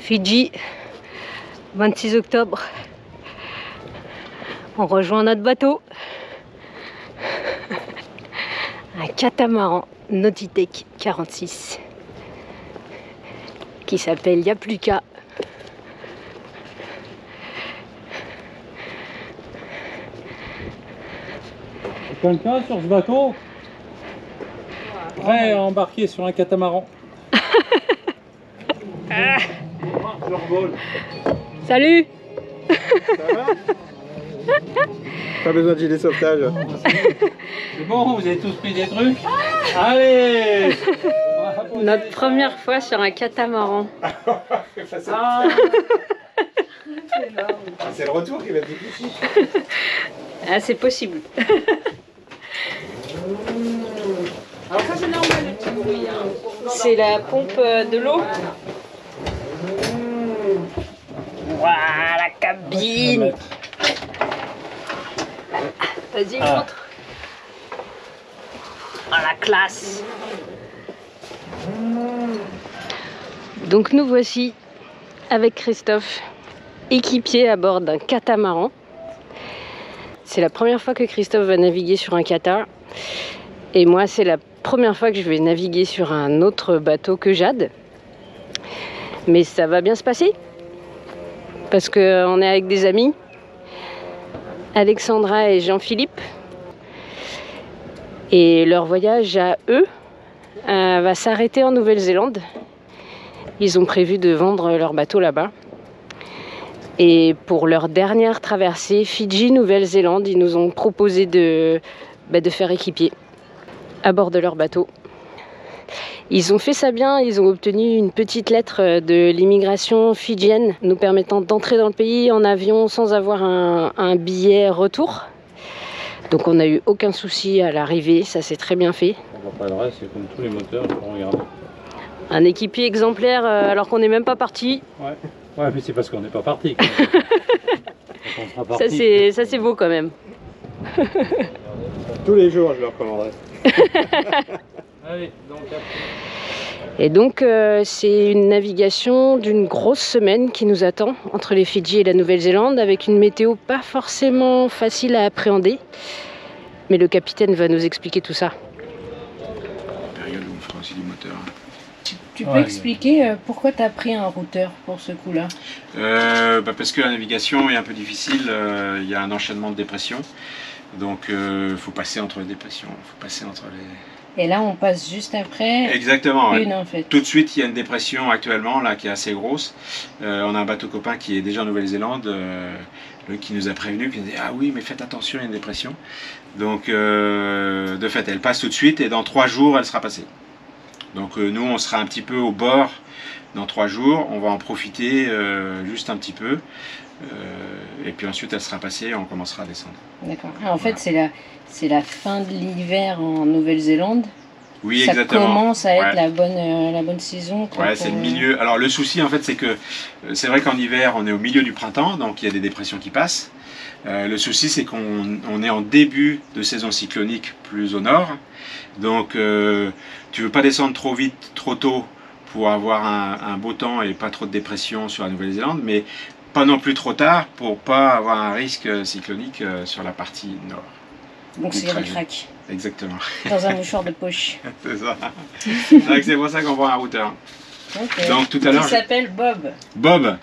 Fidji, 26 octobre. On rejoint notre bateau. Un catamaran Nautitech 46 qui s'appelle Yapluka. Quelqu'un sur ce bateau prêt à embarquer sur un catamaran? Je revole. Salut. Ça va? Pas besoin de gilet sauvetage. C'est bon, vous avez tous pris des trucs? Allez! Notre première fois sur un catamaran. C'est le retour qui va être difficile. Ah, c'est possible. Alors ça c'est normal le petit bruit. Hein. C'est la pompe de l'eau. Waouh, la cabine. Vas-y, montre. Ah, la classe. Donc nous voici avec Christophe, équipier à bord d'un catamaran. C'est la première fois que Christophe va naviguer sur un cata. Et moi, c'est la première fois que je vais naviguer sur un autre bateau que Jade. Mais ça va bien se passer. Parce qu'on est avec des amis. Alexandra et Jean-Philippe. Et leur voyage à eux va s'arrêter en Nouvelle-Zélande. Ils ont prévu de vendre leur bateau là-bas. Et pour leur dernière traversée Fidji-Nouvelle-Zélande, ils nous ont proposé de faire équipier à bord de leur bateau. Ils ont fait ça bien, ils ont obtenu une petite lettre de l'immigration fidjienne nous permettant d'entrer dans le pays en avion sans avoir un billet retour. Donc on n'a eu aucun souci à l'arrivée, ça s'est très bien fait. On voit pas le reste, c'est comme tous les moteurs, il faut regarder. Un équipier exemplaire alors qu'on n'est même pas parti. Ouais, mais c'est parce qu'on n'est pas parti. Ça c'est beau quand même. Tous les jours, je le recommanderais. Allez, donc Et donc c'est une navigation d'une grosse semaine qui nous attend entre les Fidji et la Nouvelle-Zélande avec une météo pas forcément facile à appréhender. Mais le capitaine va nous expliquer tout ça. Période où on fera aussi du moteur. Tu peux expliquer pourquoi tu as pris un routeur pour ce coup-là? Parce que la navigation est un peu difficile, il y a un enchaînement de dépressions. Donc il faut passer entre les dépressions, faut passer entre les... Et là on passe juste après. Exactement, une en fait. Tout de suite il y a une dépression actuellement là qui est assez grosse. On a un bateau copain qui est déjà en Nouvelle-Zélande, qui nous a prévenu, qui nous dit ah oui mais faites attention, il y a une dépression. Donc de fait elle passe tout de suite et dans 3 jours elle sera passée. Donc nous on sera un petit peu au bord dans 3 jours, on va en profiter juste un petit peu. Et puis ensuite elle sera passée et on commencera à descendre. D'accord. En fait c'est la fin de l'hiver en Nouvelle-Zélande. Oui, ça exactement. commence à être la bonne saison. Quoi, ouais, c'est le milieu. Alors le souci en fait c'est que c'est vrai qu'en hiver on est au milieu du printemps, donc il y a des dépressions qui passent. Le souci c'est qu'on est en début de saison cyclonique plus au nord. Donc tu veux pas descendre trop vite, trop tôt pour avoir un beau temps et pas trop de dépression sur la Nouvelle-Zélande, mais pas non plus trop tard pour pas avoir un risque cyclonique sur la partie nord. Donc c'est ric-rac. Exactement. Dans un mouchoir de poche. C'est ça. C'est pour ça qu'on prend un routeur. Okay. Donc tout à l'heure. Il s'appelle Bob. Bob.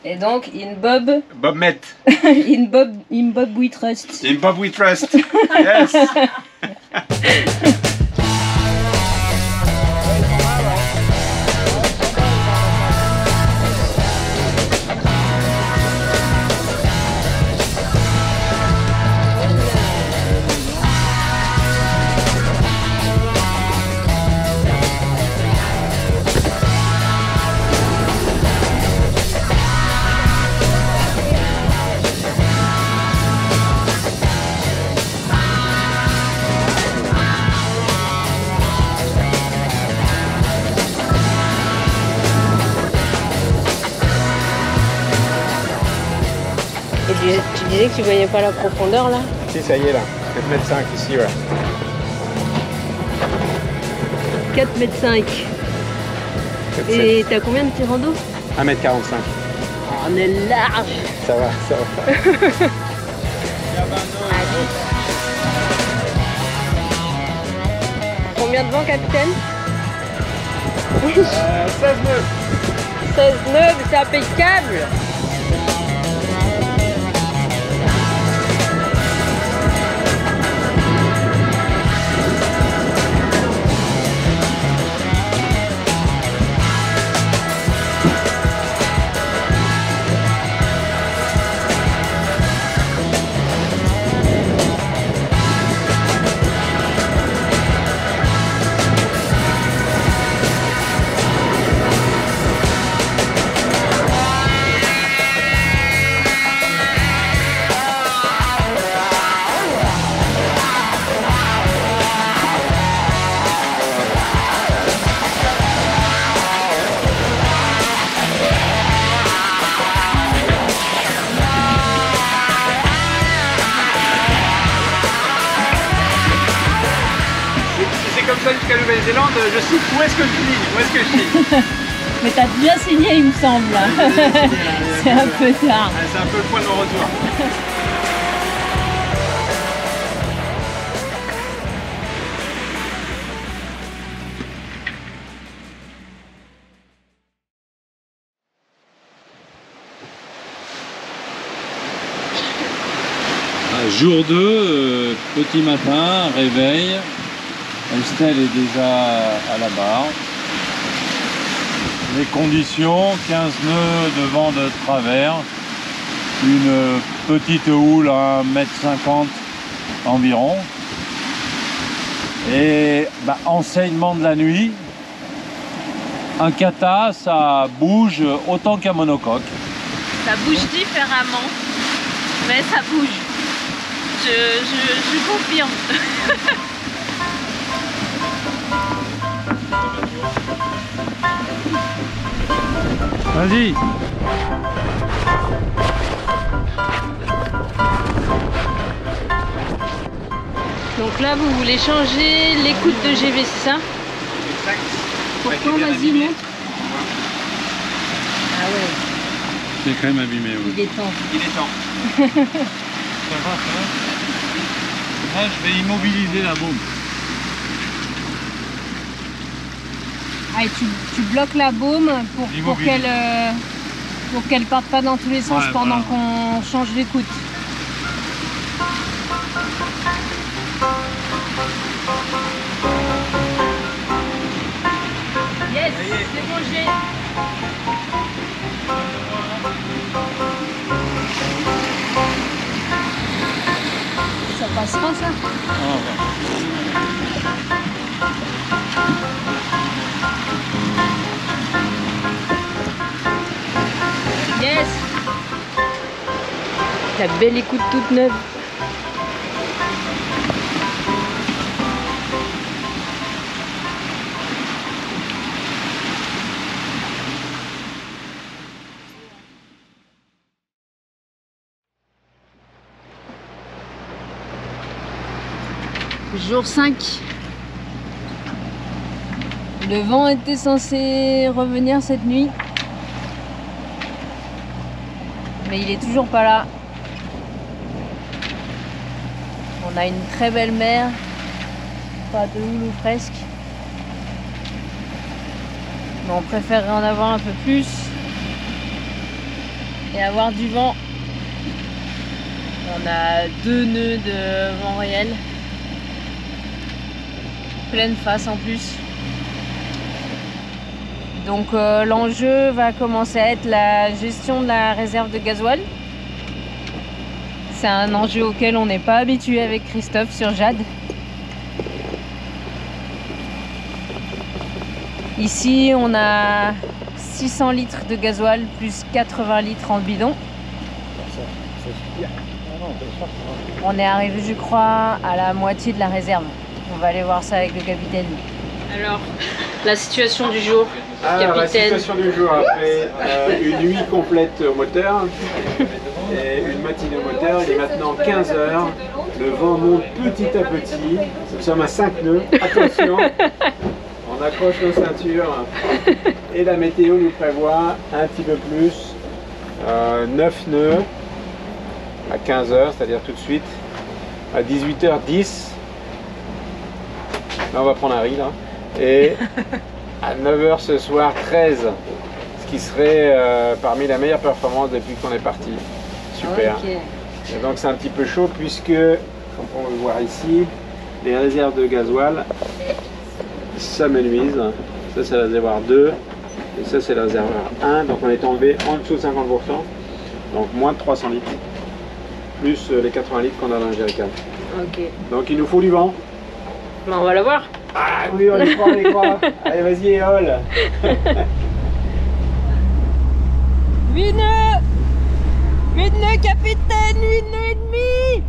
Et donc in Bob. Bob Met. in Bob we trust. In Bob we trust. Yes. Tu disais que tu voyais pas la profondeur là? Si, ça y est là, 4,5 m ici, voilà. 4,5 m. Et t'as combien de tirants d'eau? 1m45. On est large. Ça va, ça va. Combien de vent, capitaine? 16 nœuds. 16 nœuds, c'est impeccable. Jusqu'à Nouvelle-Zélande, je cite où est-ce que je suis? Où est-ce que je suis? Mais t'as déjà signé, il me semble. C'est un peu tard. C'est un peu le point de non-retour. Jour 2, petit matin, réveil. Estelle est déjà à la barre. Les conditions, 15 nœuds de vent de travers, une petite houle à 1,50 m environ. Et enseignement de la nuit, un kata, ça bouge autant qu'un monocoque. Ça bouge différemment, mais ça bouge. Je confirme. Vas-y. Donc là, vous voulez changer l'écoute de GV, c'est ça? Exact. Pourquoi? Vas-y, montre. Ah ouais, C'est quand même abîmé. Oui. il est temps. Il est temps. Ça va, ça va. Là, je vais immobiliser la bombe. Ah, et tu bloques la baume pour qu'elle parte pas dans tous les sens pendant qu'on change l'écoute. Yes, c'est bon, j'ai. Ça passera ça? Yes. La belle écoute toute neuve. Jour 5. Le vent était censé revenir cette nuit. Mais il est toujours pas là. On a une très belle mer. Pas de houle ou presque. Mais on préférerait en avoir un peu plus. Et avoir du vent. On a 2 nœuds de vent réel. Pleine face en plus. Donc l'enjeu va commencer à être la gestion de la réserve de gasoil. C'est un enjeu auquel on n'est pas habitué avec Christophe sur Jade. Ici on a 600 litres de gasoil plus 80 litres en bidon. On est arrivé, je crois, à la moitié de la réserve. On va aller voir ça avec le capitaine. Alors, la situation du jour, Alors, la capitaine. situation du jour, après une nuit complète au moteur et une matinée au moteur, il est maintenant 15 h. Le vent monte petit à petit. Nous sommes à 5 nœuds. Attention, on On accroche nos ceintures et la météo nous prévoit un petit peu plus. 9 nœuds à 15h, c'est-à-dire tout de suite. À 18h10, là on va prendre un riz là. Et à 9h ce soir, 13. Ce qui serait parmi la meilleure performance depuis qu'on est parti. Super. Ok. Et donc c'est un petit peu chaud puisque, comme on peut le voir ici, les réserves de gasoil s'amenuisent. Ça c'est le réservoir 2 et ça c'est le réservoir 1. Donc on est enlevé en dessous de 50%, donc moins de 300 litres, plus les 80 litres qu'on a dans le jerrycan. Ok. Donc il nous faut du vent. Ben, on va le voir. Ah oui, on y croit, on y croit. Allez, vas-y, éole. 8 nœuds! 8 nœuds, capitaine! 8 nœuds et demi!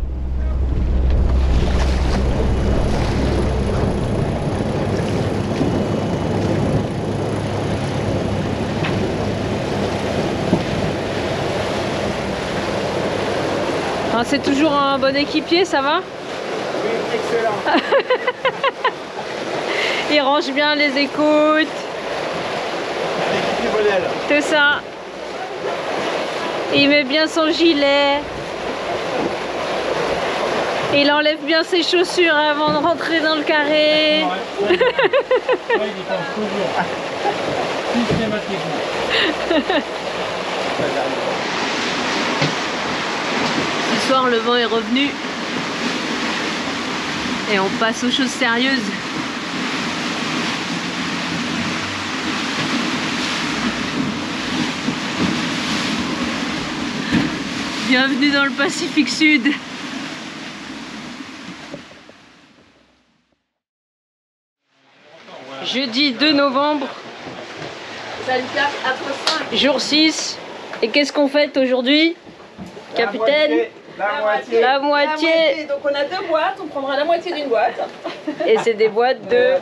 Ah, c'est toujours un bon équipier, ça va? Oui, excellent. Il range bien les écoutes, L'équipe du modèle. tout ça. Il met bien son gilet. Il enlève bien ses chaussures avant de rentrer dans le carré. Il y pense toujours. Systématiquement. Ce soir, le vent est revenu. Et on passe aux choses sérieuses. Bienvenue dans le Pacifique Sud. Jeudi 2 novembre. Jour 6. Et qu'est-ce qu'on fête aujourd'hui, capitaine? La moitié. La moitié. Donc on a 2 boîtes, on prendra la moitié d'une boîte. Et c'est des boîtes de...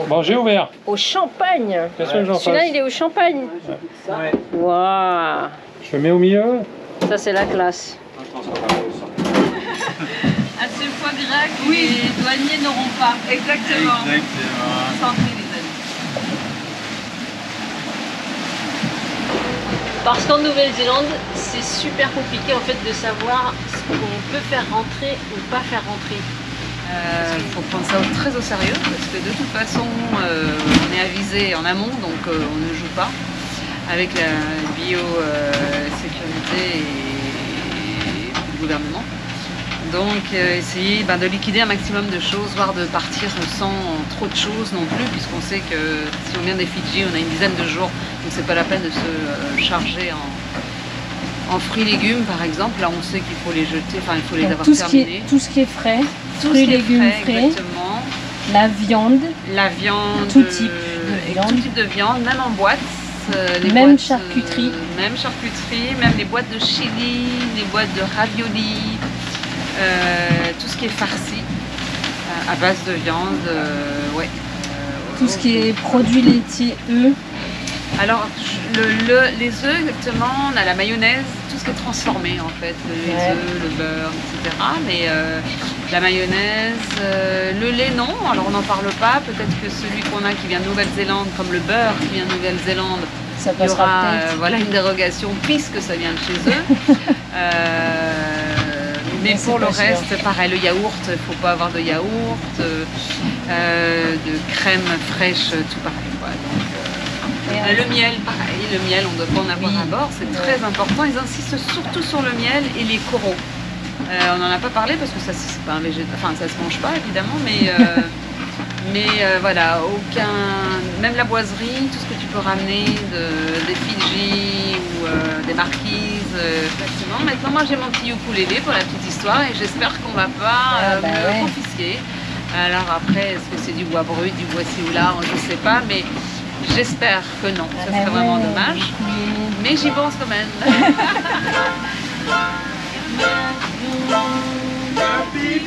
Bon, j'ai ouvert. au champagne. Qu'est-ce que j'en Celui-là, fasse? il est au champagne. Ouais. Waouh. Je mets au milieu. Ça, c'est la classe. À ce foie gras que les douaniers n'auront pas. Exactement. Santé, les amis. Parce qu'en Nouvelle-Zélande, c'est super compliqué en fait de savoir ce qu'on peut faire rentrer ou pas faire rentrer. Il faut prendre ça très au sérieux parce que de toute façon on est avisé en amont, donc on ne joue pas avec la biosécurité et le gouvernement. Donc essayer de liquider un maximum de choses, voire de partir sans trop de choses non plus, puisqu'on sait que si on vient des Fidji, on a une dizaine de jours, donc c'est pas la peine de se charger en fruits et légumes par exemple. Là on sait qu'il faut les jeter, enfin il faut les avoir terminés. Tout ce qui est frais, Tout fruits ce qui est légumes frais, exactement. la viande, La viande, Tout type de et viande. tout type de viande, même en boîte. Les Même boîtes, charcuterie. même charcuterie, même les boîtes de chili, les boîtes de ravioli, tout ce qui est farci à base de viande, ouais. tout ce qui est produits laitiers, œufs. Alors, les œufs, exactement, on a la mayonnaise, tout ce qui est transformé en fait, les Ouais. œufs, le beurre, etc. Mais la mayonnaise, le lait, non, alors on n'en parle pas. Peut-être que celui qu'on a qui vient de Nouvelle-Zélande, comme le beurre qui vient de Nouvelle-Zélande, Ça il y passera aura peut-être. voilà, une dérogation puisque ça vient de chez eux. Mais c'est pour le pas sûr. reste, pareil, le yaourt, il ne faut pas avoir de yaourt, de crème fraîche, tout pareil. Quoi. Donc, le miel, pareil, le miel, on ne doit pas en avoir Oui. à bord, c'est très important. Ils insistent surtout sur le miel et les coraux. On n'en a pas parlé parce que ça, c'est pas un enfin, ça se mange pas évidemment, mais voilà, même la boiserie, tout ce que tu peux ramener des Fidji ou des marquises, facilement. Maintenant, moi j'ai mon petit ukulélé pour la petite histoire et j'espère qu'on va pas me le confisquer. Alors après, est-ce que c'est du bois brut, du bois ci ou là, je sais pas, mais j'espère que non, ça serait vraiment dommage. Mais j'y pense quand même. Happy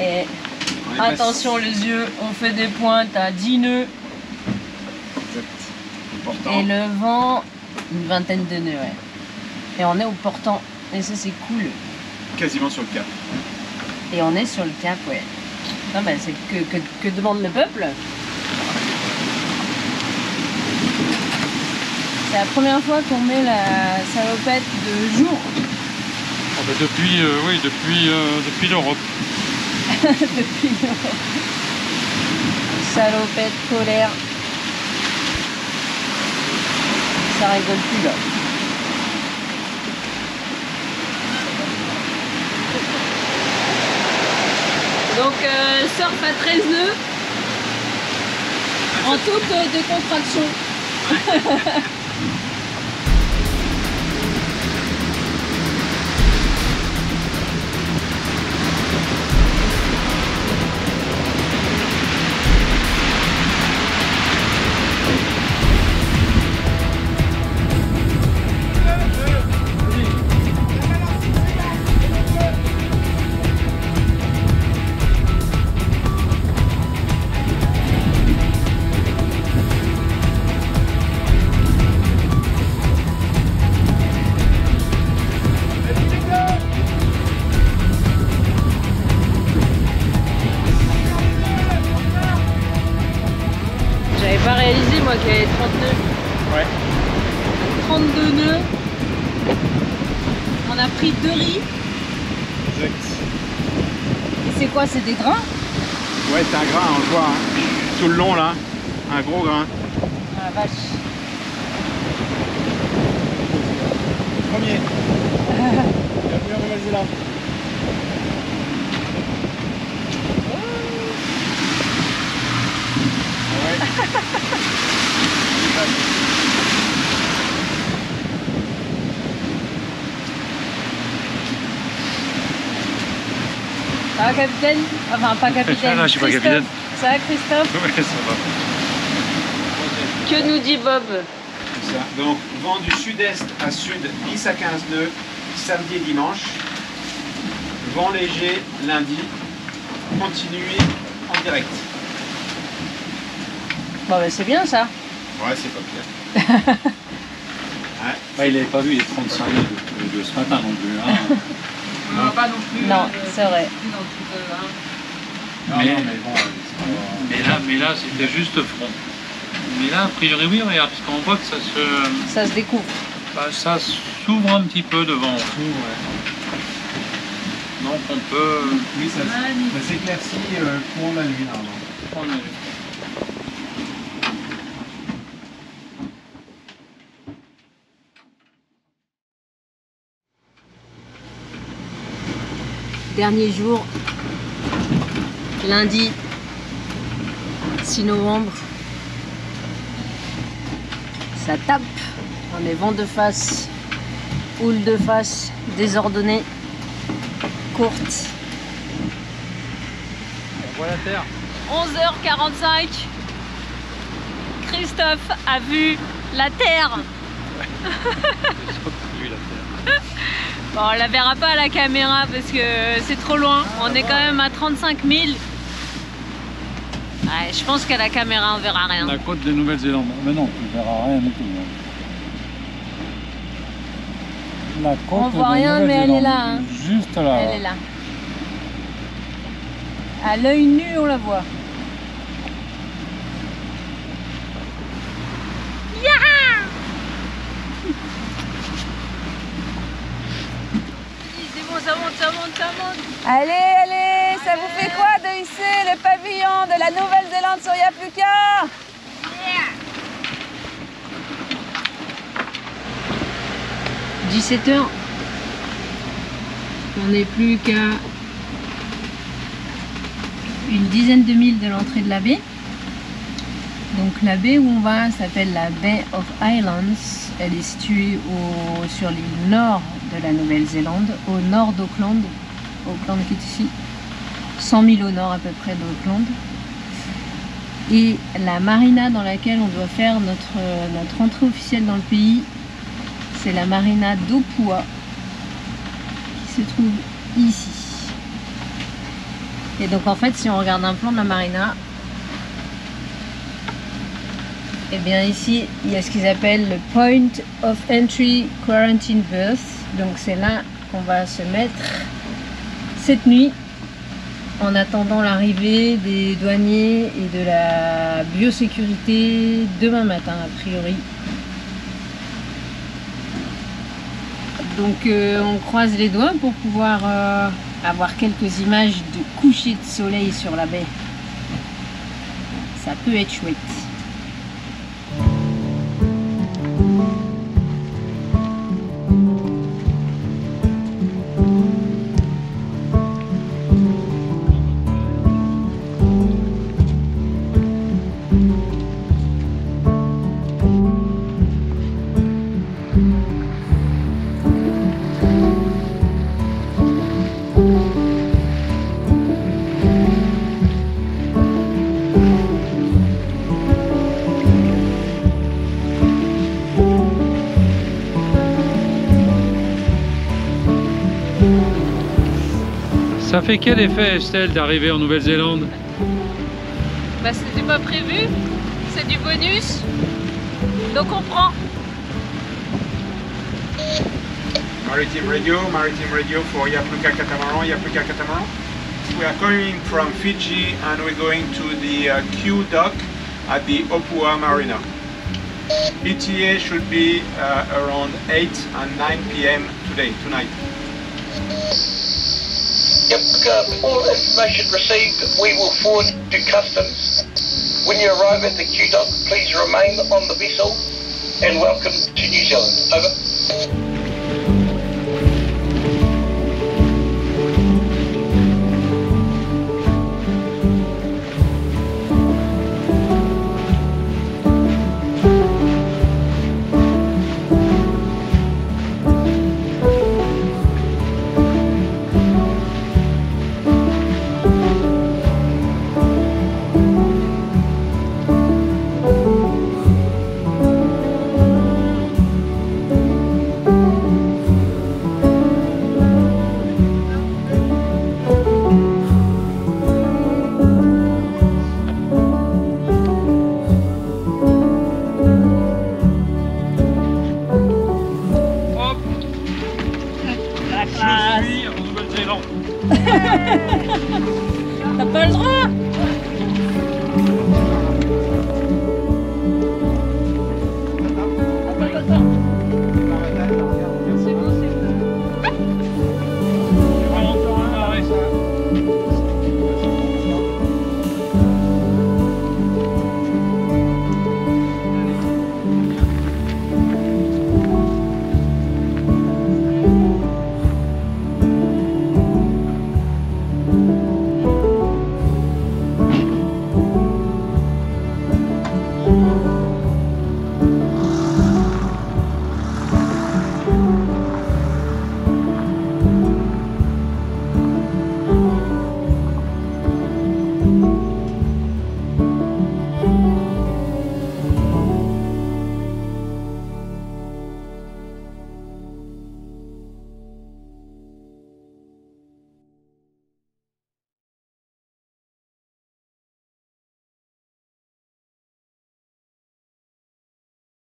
Et attention les yeux, on fait des pointes à 10 nœuds. Et le vent, une vingtaine de nœuds, ouais. Et on est au portant. Et ça c'est cool. Quasiment sur le cap. Et on est sur le cap, ouais. Non, bah, c'est que demande le peuple. C'est la première fois qu'on met la salopette de jour. Oh, bah depuis, oui, depuis l'Europe. Depuis l'Europe. Salopette polaire. Ça rigole plus là. Donc surf à 13 nœuds en toute décontraction. J'avais pas réalisé moi qu'il y avait 30 nœuds. Ouais. 32 nœuds. On a pris 2 riz. Exact. Et c'est quoi? C'est des grains? Ouais, c'est un grain, on le voit. Hein. Tout le long là. Un gros grain. Ah la vache. Premier. Bienvenue en Nouvelle-Zélande. Ça va capitaine? Enfin pas capitaine. Non, je suis pas Christophe. capitaine. Ça va Christophe? Ouais, ça va. Que nous dit Bob? C'est ça. Donc, vent du sud-est à sud, 10 à 15 nœuds, samedi et dimanche. Vent léger, lundi. Continuez en direct. Bon bah c'est bien ça. Ouais, c'est pas pire. Ouais. Bah, il n'avait pas vu les 35 de ce matin non plus. Hein. On va pas non plus. Non, c'est vrai. Plus dans tout, hein. Mais- Non, mais bon, Mais là c'était juste front. Mais là, a priori, oui, regarde, parce qu'on voit que Ça se découvre. ça s'ouvre un petit peu devant. Donc on peut oui, ça s'éclaircit courant la nuit normalement. prendre. Dernier jour, lundi 6 novembre. Ça tape. On est vent de face, houle de face, désordonnée, courte. On voit la terre. 11h45. Christophe a vu la terre. Vu la terre. Bon, on la verra pas à la caméra parce que c'est trop loin. On est quand même à 35 000. Ouais, je pense qu'à la caméra on verra rien. La côte de Nouvelle-Zélande. Mais non, tu ne verras rien du tout. La côte On voit de rien, mais elle est là, hein. Juste là. Elle est là. À l'œil nu on la voit. C'est bon, ça monte, ça monte, ça monte. Allez, allez, ça vous fait quoi de hisser le pavillon de la Nouvelle-Zélande sur Yapuka? 17h. On n'est plus qu'à une dizaine de milles de l'entrée de la baie. Donc la baie où on va s'appelle la Bay of Islands. Elle est située sur l'île nord de la Nouvelle-Zélande, au nord d'Auckland. Auckland qui est ici, 100 000 au nord à peu près d'Auckland. Et la marina dans laquelle on doit faire notre entrée officielle dans le pays, c'est la marina d'Opua, qui se trouve ici. Et donc en fait, si on regarde un plan de la marina, et bien ici, il y a ce qu'ils appellent le Point of Entry Quarantine Berth. Donc c'est là qu'on va se mettre cette nuit en attendant l'arrivée des douaniers et de la biosécurité demain matin a priori. Donc on croise les doigts pour pouvoir avoir quelques images de coucher de soleil sur la baie. Ça peut être chouette. Ça fait quel effet, Estelle, d'arriver en Nouvelle-Zélande? Bah, c'était pas prévu, c'est du bonus, donc on prend. Maritime radio for Yapluka Catamaran, Yapluka Catamaran. We are coming from Fiji and we're going to the Q dock at the Opua Marina. ETA should be around 8 and 9 p.m. tonight. Yep, all information received, we will forward to customs. When you arrive at the Q dock, please remain on the vessel and welcome to New Zealand. Over. Je suis en Nouvelle-Zélande. T'as pas le droit.